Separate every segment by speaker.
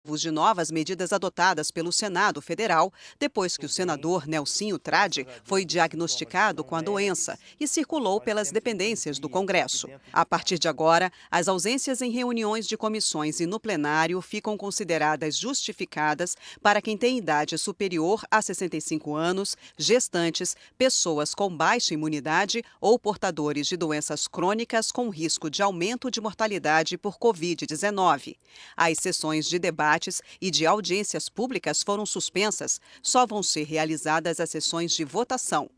Speaker 1: De novas medidas adotadas pelo Senado Federal, depois que o senador Nelsinho Trade foi diagnosticado com a doença e circulou pelas dependências do Congresso. A partir de agora, as ausências em reuniões de comissões e no plenário ficam consideradas justificadas para quem tem idade superior a 65 anos, gestantes, pessoas com baixa imunidade ou portadores de doenças crônicas com risco de aumento de mortalidade por Covid-19. As sessões de debate e de audiências públicas foram suspensas, só vão ser realizadas as sessões de votação.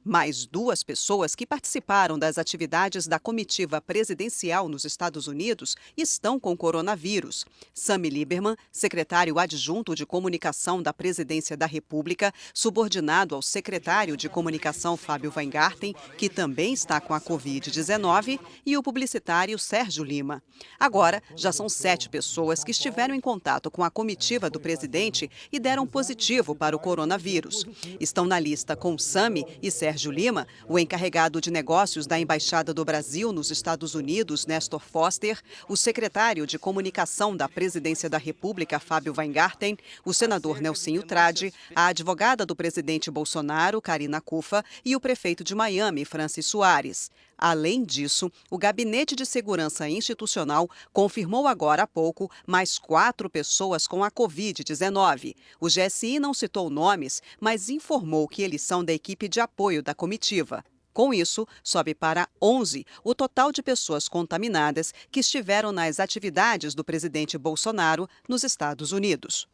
Speaker 1: Mais 2 pessoas que participaram das atividades da comitiva presidencial nos Estados Unidos estão com coronavírus. Sammy Lieberman, secretário adjunto de comunicação da Presidência da República, subordinado ao secretário de comunicação Fábio Weingarten, que também está com a Covid-19, e o publicitário Sérgio Lima. Agora, já são 7 pessoas que estiveram em contato com a comitiva do presidente e deram positivo para o coronavírus. Estão na lista com Sammy e Sérgio Lima, o encarregado de negócios da Embaixada do Brasil nos Estados Unidos, Nestor Foster, o secretário de comunicação da Presidência da República, Fábio Weingarten, o senador Nelsinho Trade, a advogada do presidente Bolsonaro, Karina Cufa, e o prefeito de Miami, Francis Soares. Além disso, o Gabinete de Segurança Institucional confirmou agora há pouco mais 4 pessoas com a Covid-19. O GSI não citou nomes, mas informou que eles são da equipe de apoio da comitiva. Com isso, sobe para 11 o total de pessoas contaminadas que estiveram nas atividades do presidente Bolsonaro nos Estados Unidos.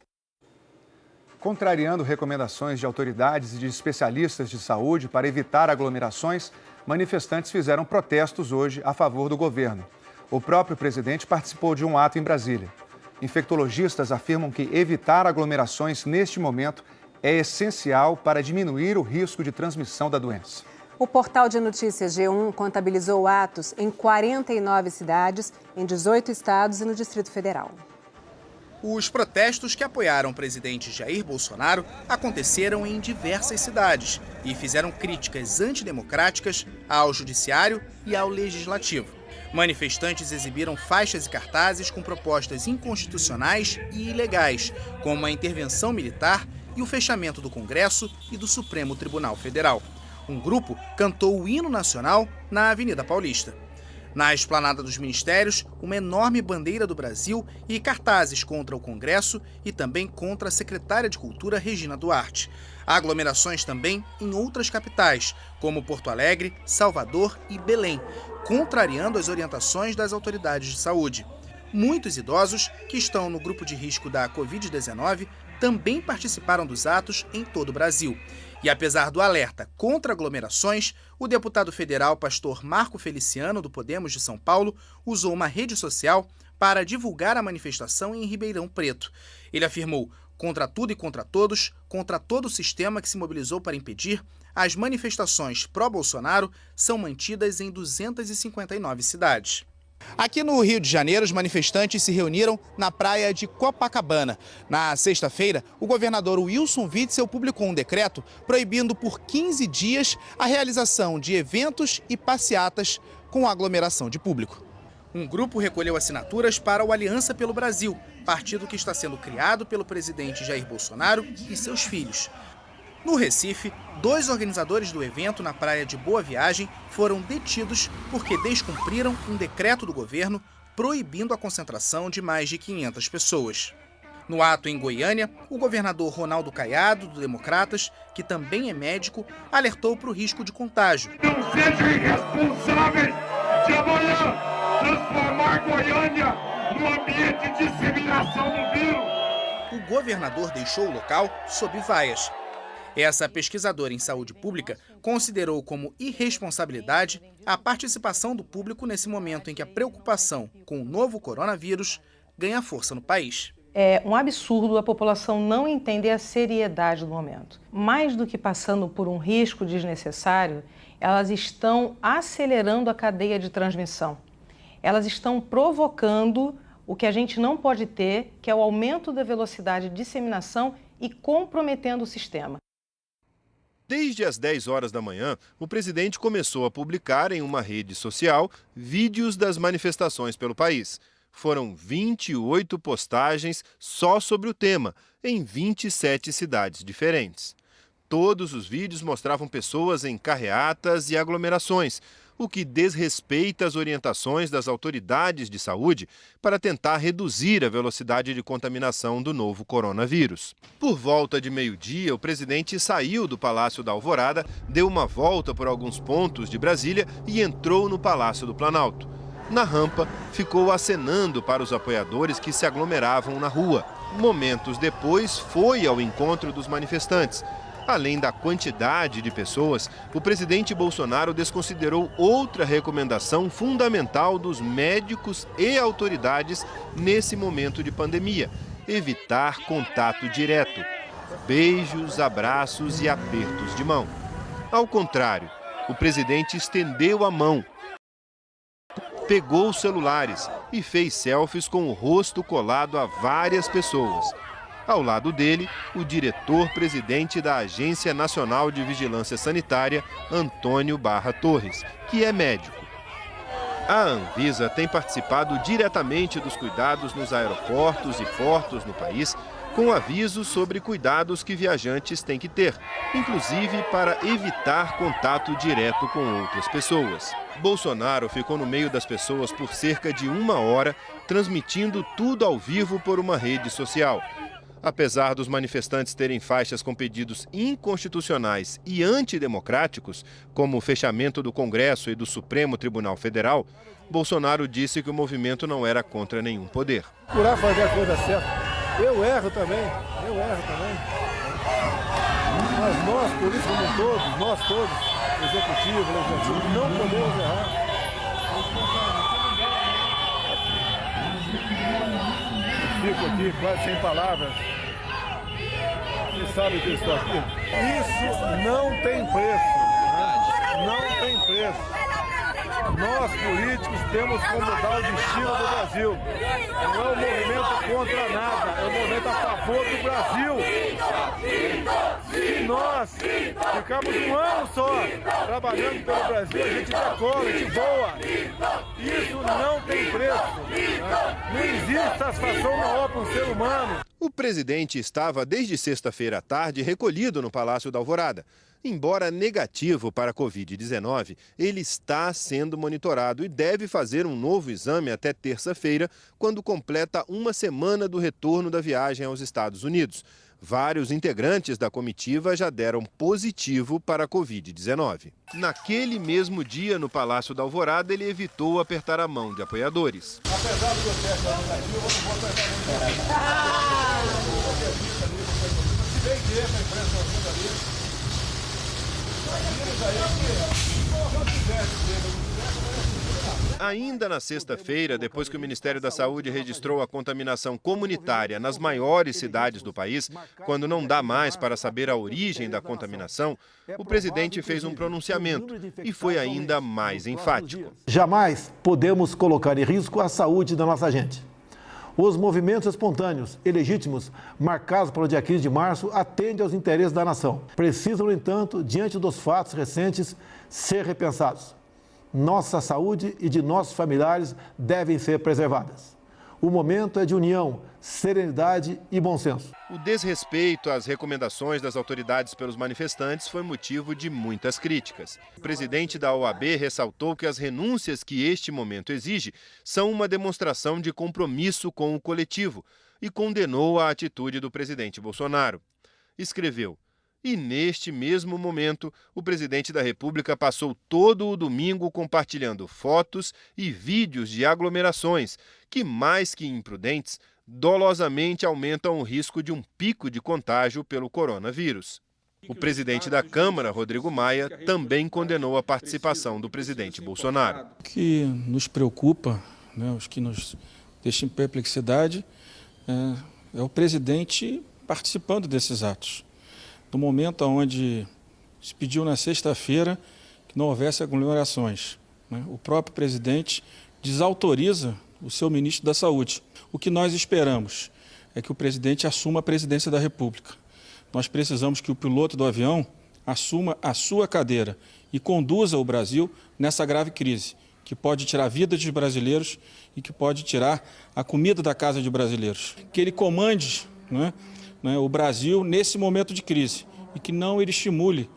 Speaker 2: Contrariando recomendações de autoridades e de especialistas de saúde para evitar aglomerações, manifestantes fizeram protestos hoje a favor do governo. O próprio presidente participou de um ato em Brasília. Infectologistas afirmam que evitar aglomerações neste momento é essencial para diminuir o risco de transmissão da doença.
Speaker 3: O portal de notícias G1 contabilizou atos em 49 cidades, em 18 estados e no Distrito Federal.
Speaker 4: Os protestos que apoiaram o presidente Jair Bolsonaro aconteceram em diversas cidades e fizeram críticas antidemocráticas ao judiciário e ao legislativo. Manifestantes exibiram faixas e cartazes com propostas inconstitucionais e ilegais, como a intervenção militar e o fechamento do Congresso e do Supremo Tribunal Federal. Um grupo cantou o hino nacional na Avenida Paulista. Na esplanada dos ministérios, uma enorme bandeira do Brasil e cartazes contra o Congresso e também contra a secretária de Cultura, Regina Duarte. Há aglomerações também em outras capitais, como Porto Alegre, Salvador e Belém, contrariando as orientações das autoridades de saúde. Muitos idosos que estão no grupo de risco da Covid-19 também participaram dos atos em todo o Brasil. E apesar do alerta contra aglomerações, o deputado federal pastor Marco Feliciano, do Podemos de São Paulo, usou uma rede social para divulgar a manifestação em Ribeirão Preto. Ele afirmou: contra tudo e contra todos, contra todo o sistema que se mobilizou para impedir, as manifestações pró-Bolsonaro são mantidas em 259 cidades. Aqui no Rio de Janeiro, os manifestantes se reuniram na praia de Copacabana. Na sexta-feira, o governador Wilson Witzel publicou um decreto proibindo por 15 dias a realização de eventos e passeatas com aglomeração de público. Um grupo recolheu assinaturas para o Aliança pelo Brasil, partido que está sendo criado pelo presidente Jair Bolsonaro e seus filhos. No Recife, 2 organizadores do evento na praia de Boa Viagem foram detidos porque descumpriram um decreto do governo proibindo a concentração de mais de 500 pessoas. No ato em Goiânia, o governador Ronaldo Caiado, do Democratas, que também é médico, alertou para o risco de contágio.
Speaker 5: Não sejam irresponsáveis de amanhã transformar Goiânia num ambiente de disseminação do vírus.
Speaker 4: O governador deixou o local sob vaias. Essa pesquisadora em saúde pública considerou como irresponsabilidade a participação do público nesse momento em que a preocupação com o novo coronavírus ganha força no país.
Speaker 6: É um absurdo a população não entender a seriedade do momento. Mais do que passando por um risco desnecessário, elas estão acelerando a cadeia de transmissão. Elas estão provocando o que a gente não pode ter, que é o aumento da velocidade de disseminação e comprometendo o sistema.
Speaker 7: Desde as 10 horas da manhã, o presidente começou a publicar em uma rede social vídeos das manifestações pelo país. Foram 28 postagens só sobre o tema, em 27 cidades diferentes. Todos os vídeos mostravam pessoas em carreatas e aglomerações, o que desrespeita as orientações das autoridades de saúde para tentar reduzir a velocidade de contaminação do novo coronavírus. Por volta de meio-dia, o presidente saiu do Palácio da Alvorada, deu uma volta por alguns pontos de Brasília e entrou no Palácio do Planalto. Na rampa, ficou acenando para os apoiadores que se aglomeravam na rua. Momentos depois, foi ao encontro dos manifestantes. Além da quantidade de pessoas, o presidente Bolsonaro desconsiderou outra recomendação fundamental dos médicos e autoridades nesse momento de pandemia: evitar contato direto. Beijos, abraços e apertos de mão. Ao contrário, o presidente estendeu a mão, pegou os celulares e fez selfies com o rosto colado a várias pessoas. Ao lado dele, o diretor-presidente da Agência Nacional de Vigilância Sanitária, Antônio Barra Torres, que é médico. A Anvisa tem participado diretamente dos cuidados nos aeroportos e portos no país, com avisos sobre cuidados que viajantes têm que ter, inclusive para evitar contato direto com outras pessoas. Bolsonaro ficou no meio das pessoas por cerca de 1 hora, transmitindo tudo ao vivo por uma rede social. Apesar dos manifestantes terem faixas com pedidos inconstitucionais e antidemocráticos, como o fechamento do Congresso e do Supremo Tribunal Federal, Bolsonaro disse que o movimento não era contra nenhum poder.
Speaker 8: Procurar fazer a coisa certa. Eu erro também. Mas nós, políticos como todos, nós todos, executivo, legislativo, não podemos errar. Fico aqui quase sem palavras. Vocês sabem que eu estou aqui? Isso não tem preço. Não tem preço. Nós, políticos, temos como mudar o destino do Brasil. Não é um movimento contra nada, é um movimento a favor do Brasil. Se nós ficarmos 1 ano só trabalhando pelo Brasil, a gente decola, a gente voa. Isso não tem preço. Não existe satisfação maior para um ser humano.
Speaker 7: O presidente estava desde sexta-feira à tarde recolhido no Palácio da Alvorada. Embora negativo para a Covid-19, ele está sendo monitorado e deve fazer um novo exame até terça-feira, quando completa 1 semana do retorno da viagem aos Estados Unidos. Vários integrantes da comitiva já deram positivo para a Covid-19. Naquele mesmo dia, no Palácio da Alvorada, ele evitou apertar a mão de apoiadores.
Speaker 8: Apesar do meu teste negativo, eu não vou apertar Se bem que essa impressão ali...
Speaker 7: Ainda na sexta-feira, depois que o Ministério da Saúde registrou a contaminação comunitária nas maiores cidades do país, quando não dá mais para saber a origem da contaminação, o presidente fez um pronunciamento e foi ainda mais enfático.
Speaker 9: Jamais podemos colocar em risco a saúde da nossa gente. Os movimentos espontâneos e legítimos, marcados para o dia 15 de março, atendem aos interesses da nação. Precisam, no entanto, diante dos fatos recentes, ser repensados. Nossa saúde e de nossos familiares devem ser preservadas. O momento é de união, serenidade e bom senso.
Speaker 7: O desrespeito às recomendações das autoridades pelos manifestantes foi motivo de muitas críticas. O presidente da OAB ressaltou que as renúncias que este momento exige são uma demonstração de compromisso com o coletivo e condenou a atitude do presidente Bolsonaro. Escreveu: e neste mesmo momento, o presidente da República passou todo o domingo compartilhando fotos e vídeos de aglomerações que, mais que imprudentes, dolosamente aumentam o risco de um pico de contágio pelo coronavírus. O presidente da Câmara, Rodrigo Maia, também condenou a participação do presidente Bolsonaro.
Speaker 10: O que nos preocupa, os que nos deixam em perplexidade, é o presidente participando desses atos. No momento onde se pediu na sexta-feira que não houvesse aglomerações, o próprio presidente desautoriza o seu ministro da Saúde. O que nós esperamos é que o presidente assuma a presidência da República. Nós precisamos que o piloto do avião assuma a sua cadeira e conduza o Brasil nessa grave crise, que pode tirar a vida dos brasileiros e que pode tirar a comida da casa de brasileiros. Que ele comande, o Brasil nesse momento de crise e que não ele estimule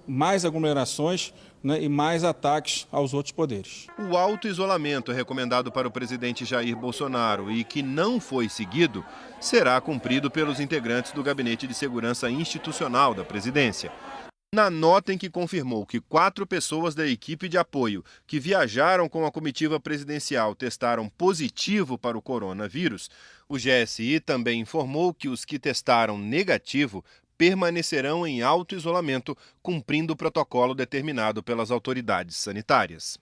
Speaker 10: mais aglomerações e mais ataques aos outros poderes.
Speaker 7: O auto-isolamento recomendado para o presidente Jair Bolsonaro e que não foi seguido será cumprido pelos integrantes do Gabinete de Segurança Institucional da Presidência. Na nota em que confirmou que 4 pessoas da equipe de apoio que viajaram com a comitiva presidencial testaram positivo para o coronavírus, o GSI também informou que os que testaram negativo permanecerão em auto-isolamento, cumprindo o protocolo determinado pelas autoridades sanitárias.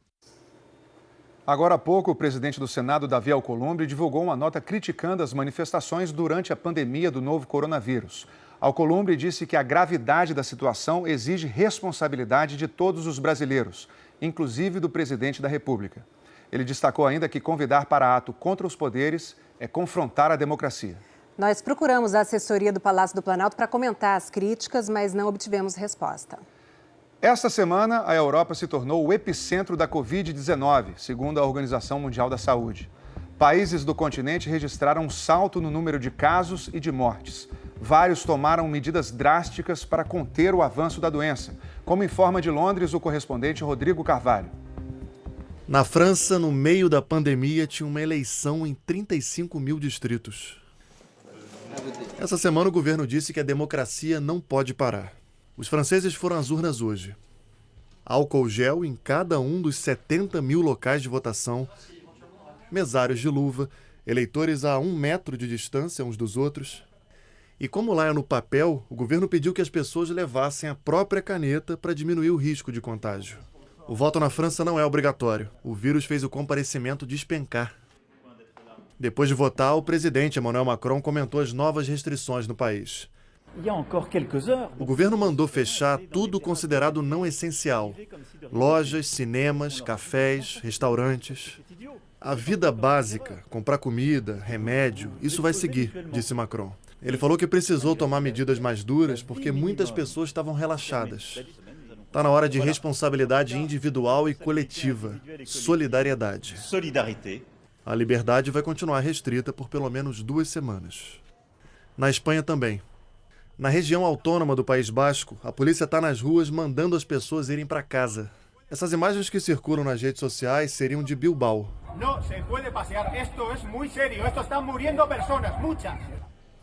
Speaker 2: Agora há pouco, o presidente do Senado, Davi Alcolumbre, divulgou uma nota criticando as manifestações durante a pandemia do novo coronavírus. Alcolumbre disse que a gravidade da situação exige responsabilidade de todos os brasileiros, inclusive do presidente da República. Ele destacou ainda que convidar para ato contra os poderes é confrontar a democracia.
Speaker 3: Nós procuramos a assessoria do Palácio do Planalto para comentar as críticas, mas não obtivemos resposta.
Speaker 2: Esta semana, a Europa se tornou o epicentro da Covid-19, segundo a Organização Mundial da Saúde. Países do continente registraram um salto no número de casos e de mortes. Vários tomaram medidas drásticas para conter o avanço da doença, como informa de Londres o correspondente Rodrigo Carvalho.
Speaker 11: Na França, no meio da pandemia, tinha uma eleição em 35 mil distritos. Essa semana, o governo disse que a democracia não pode parar. Os franceses foram às urnas hoje. Álcool gel em cada um dos 70 mil locais de votação, mesários de luva, eleitores a 1 metro de distância uns dos outros. E como lá é no papel, o governo pediu que as pessoas levassem a própria caneta para diminuir o risco de contágio. O voto na França não é obrigatório. O vírus fez o comparecimento despencar. Depois de votar, o presidente Emmanuel Macron comentou as novas restrições no país. O governo mandou fechar tudo considerado não essencial. Lojas, cinemas, cafés, restaurantes. A vida básica, comprar comida, remédio, isso vai seguir, disse Macron. Ele falou que precisou tomar medidas mais duras porque muitas pessoas estavam relaxadas. Está na hora de responsabilidade individual e coletiva. Solidariedade. A liberdade vai continuar restrita por pelo menos 2 semanas. Na Espanha também. Na região autônoma do País Basco, a polícia está nas ruas mandando as pessoas irem para casa. Essas imagens que circulam nas redes sociais seriam de Bilbao.
Speaker 12: Não se pode passear. Isto é muito sério. Isto está morrendo pessoas, muitas.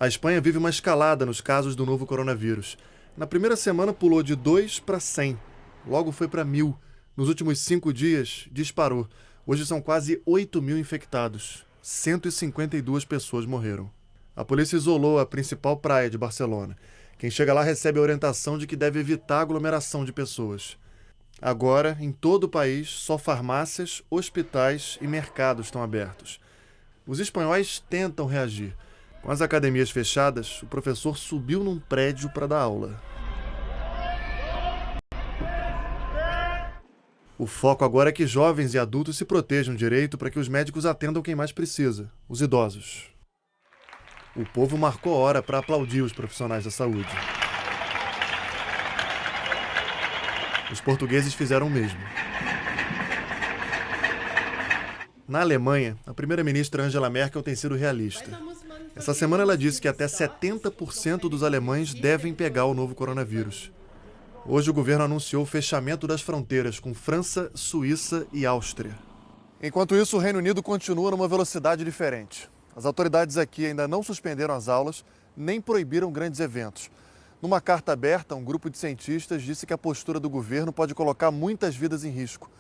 Speaker 11: A Espanha vive uma escalada nos casos do novo coronavírus. Na primeira semana pulou de 2 para 100. Logo foi para 1.000. Nos últimos 5 dias, disparou. Hoje são quase 8 mil infectados. 152 pessoas morreram. A polícia isolou a principal praia de Barcelona. Quem chega lá recebe a orientação de que deve evitar a aglomeração de pessoas. Agora, em todo o país, só farmácias, hospitais e mercados estão abertos. Os espanhóis tentam reagir. Com as academias fechadas, o professor subiu num prédio para dar aula. O foco agora é que jovens e adultos se protejam direito para que os médicos atendam quem mais precisa, os idosos. O povo marcou hora para aplaudir os profissionais da saúde. Os portugueses fizeram o mesmo. Na Alemanha, a primeira-ministra Angela Merkel tem sido realista. Essa semana ela disse que até 70% dos alemães devem pegar o novo coronavírus. Hoje o governo anunciou o fechamento das fronteiras com França, Suíça e Áustria. Enquanto isso, o Reino Unido continua numa velocidade diferente. As autoridades aqui ainda não suspenderam as aulas, nem proibiram grandes eventos. Numa carta aberta, um grupo de cientistas disse que a postura do governo pode colocar muitas vidas em risco.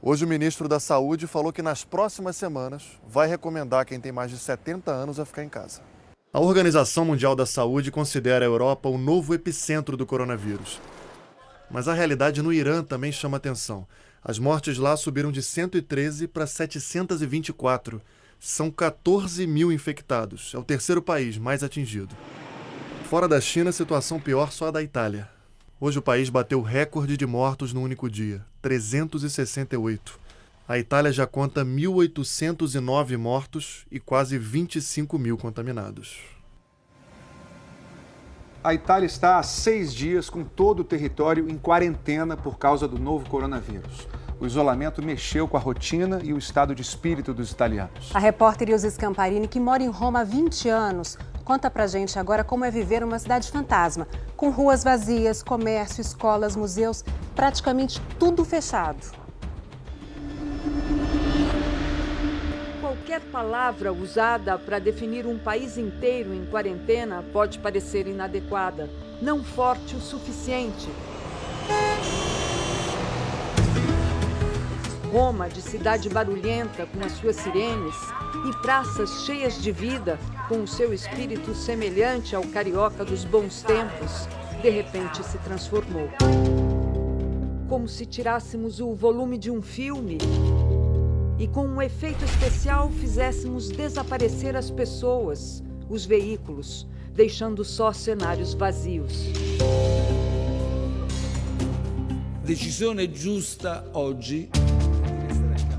Speaker 11: Hoje o ministro da Saúde falou que nas próximas semanas vai recomendar quem tem mais de 70 anos a ficar em casa. A Organização Mundial da Saúde considera a Europa o novo epicentro do coronavírus. Mas a realidade no Irã também chama atenção. As mortes lá subiram de 113 para 724. São 14 mil infectados. É o terceiro país mais atingido. Fora da China, a situação pior só a da Itália. Hoje o país bateu recorde de mortos num único dia, 368. A Itália já conta 1.809 mortos e quase 25 mil contaminados.
Speaker 2: A Itália está há 6 dias com todo o território em quarentena por causa do novo coronavírus. O isolamento mexeu com a rotina e o estado de espírito dos italianos.
Speaker 3: A repórter Ilse Scamparini, que mora em Roma há 20 anos, conta pra gente agora como é viver uma cidade fantasma, com ruas vazias, comércio, escolas, museus, praticamente tudo fechado.
Speaker 13: Qualquer palavra usada para definir um país inteiro em quarentena pode parecer inadequada, não forte o suficiente. Roma, de cidade barulhenta com as suas sirenes, e praças cheias de vida, com o seu espírito semelhante ao carioca dos bons tempos, de repente se transformou. Como se tirássemos o volume de um filme e com um efeito especial fizéssemos desaparecer as pessoas, os veículos, deixando só cenários vazios.
Speaker 14: Decisione giusta oggi.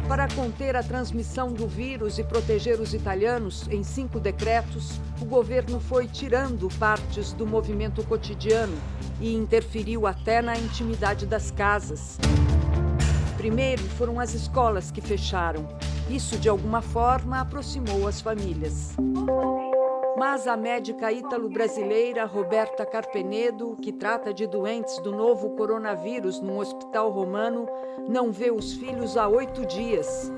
Speaker 13: Para conter a transmissão do vírus e proteger os italianos, em 5 decretos, o governo foi tirando partes do movimento cotidiano e interferiu até na intimidade das casas. Primeiro foram as escolas que fecharam. Isso, de alguma forma, aproximou as famílias. Mas a médica ítalo-brasileira Roberta Carpenedo, que trata de doentes do novo coronavírus num hospital romano, não vê os filhos há 8 dias.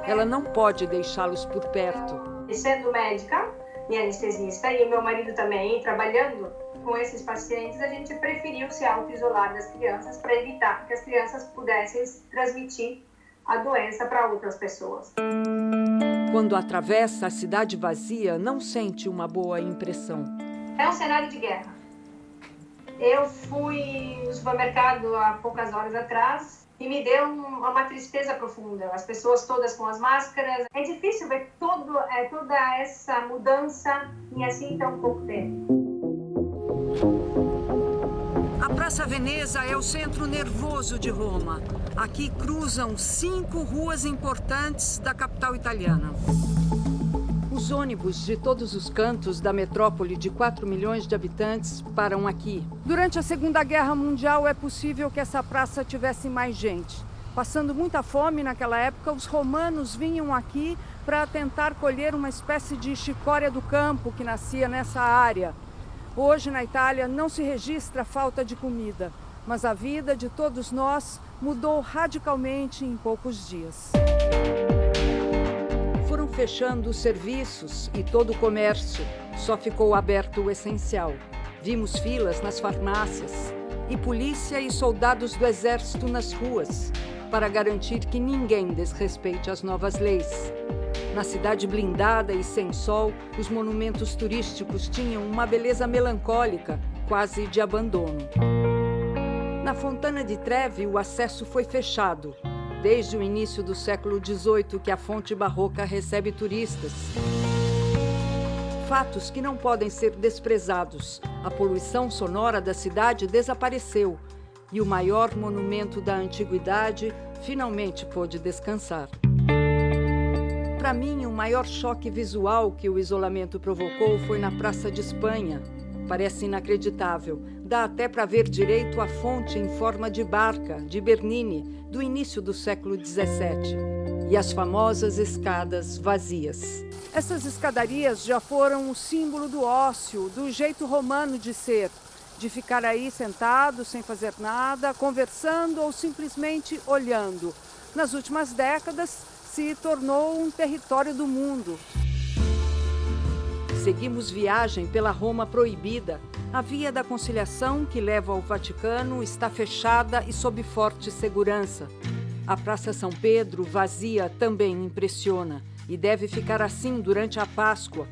Speaker 13: Ela não pode deixá-los por perto.
Speaker 15: Sendo médica e anestesista, e o meu marido também, trabalhando com esses pacientes, a gente preferiu se auto-isolar das crianças para evitar que as crianças pudessem transmitir a doença para outras pessoas.
Speaker 13: Quando atravessa a cidade vazia, não sente uma boa impressão.
Speaker 15: É um cenário de guerra. Eu fui no supermercado há poucas horas atrás e me deu uma tristeza profunda. As pessoas todas com as máscaras. É difícil ver toda essa mudança em assim tão pouco tempo.
Speaker 13: A Praça Veneza é o centro nervoso de Roma. Aqui cruzam 5 ruas importantes da capital italiana. Os ônibus de todos os cantos da metrópole de 4 milhões de habitantes param aqui. Durante a Segunda Guerra Mundial é possível que essa praça tivesse mais gente. Passando muita fome naquela época, os romanos vinham aqui para tentar colher uma espécie de chicória do campo que nascia nessa área. Hoje, na Itália, não se registra falta de comida, mas a vida de todos nós mudou radicalmente em poucos dias. Foram fechando os serviços e todo o comércio, só ficou aberto o essencial. Vimos filas nas farmácias e polícia e soldados do exército nas ruas, para garantir que ninguém desrespeite as novas leis. Na cidade blindada e sem sol, os monumentos turísticos tinham uma beleza melancólica, quase de abandono. Na Fontana di Trevi, o acesso foi fechado. Desde o início do século XVIII que a fonte barroca recebe turistas. Fatos que não podem ser desprezados. A poluição sonora da cidade desapareceu e o maior monumento da antiguidade finalmente pôde descansar. Para mim, o maior choque visual que o isolamento provocou foi na Praça de Espanha. Parece inacreditável. Dá até para ver direito a fonte em forma de barca, de Bernini, do início do século XVII. E as famosas escadas vazias. Essas escadarias já foram o símbolo do ócio, do jeito romano de ser. De ficar aí sentado, sem fazer nada, conversando ou simplesmente olhando. Nas últimas décadas, se tornou um território do mundo. Seguimos viagem pela Roma proibida. A via da Conciliação, que leva ao Vaticano, está fechada e sob forte segurança. A Praça São Pedro, vazia, também impressiona. E deve ficar assim durante a Páscoa.